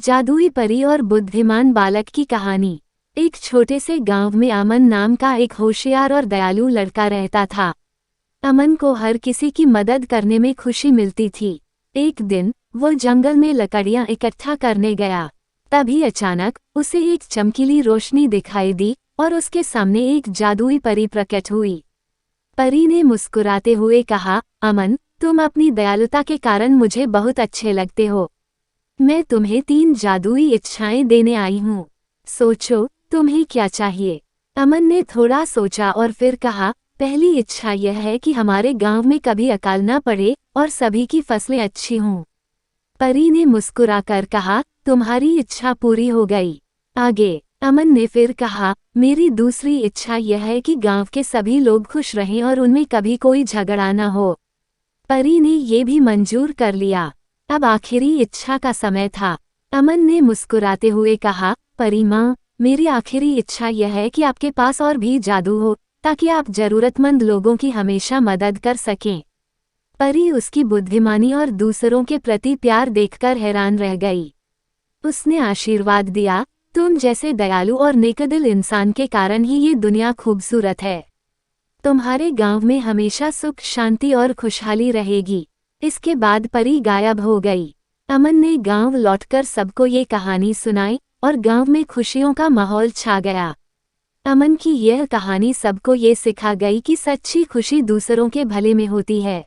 जादुई परी और बुद्धिमान बालक की कहानी। एक छोटे से गांव में अमन नाम का एक होशियार और दयालु लड़का रहता था। अमन को हर किसी की मदद करने में खुशी मिलती थी। एक दिन वो जंगल में लकड़ियां इकट्ठा करने गया। तभी अचानक उसे एक चमकीली रोशनी दिखाई दी और उसके सामने एक जादुई परी प्रकट हुई। परी ने मुस्कुराते हुए कहा, अमन, तुम अपनी दयालुता के कारण मुझे बहुत अच्छे लगते हो। मैं तुम्हें 3 जादुई इच्छाएं देने आई हूँ। सोचो, तुम्हें क्या चाहिए? अमन ने थोड़ा सोचा और फिर कहा, पहली इच्छा यह है कि हमारे गांव में कभी अकाल न पड़े और सभी की फसलें अच्छी हों। परी ने मुस्कुराकर कहा, तुम्हारी इच्छा पूरी हो गई। आगे अमन ने फिर कहा, मेरी दूसरी इच्छा यह है कि गांव के सभी लोग खुश रहें और उनमें कभी कोई झगड़ा न हो। परी ने ये भी मंजूर कर लिया। अब आखिरी इच्छा का समय था। अमन ने मुस्कुराते हुए कहा, परी माँ, मेरी आखिरी इच्छा यह है कि आपके पास और भी जादू हो ताकि आप जरूरतमंद लोगों की हमेशा मदद कर सकें। परी उसकी बुद्धिमानी और दूसरों के प्रति प्यार देखकर हैरान रह गई। उसने आशीर्वाद दिया, तुम जैसे दयालु और नेकदिल इंसान के कारण ही ये दुनिया खूबसूरत है। तुम्हारे गांव में हमेशा सुख, शांति और खुशहाली रहेगी। इसके बाद परी गायब हो गई। अमन ने गांव लौटकर सबको ये कहानी सुनाई और गांव में खुशियों का माहौल छा गया। अमन की यह कहानी सबको ये सिखा गई कि सच्ची खुशी दूसरों के भले में होती है।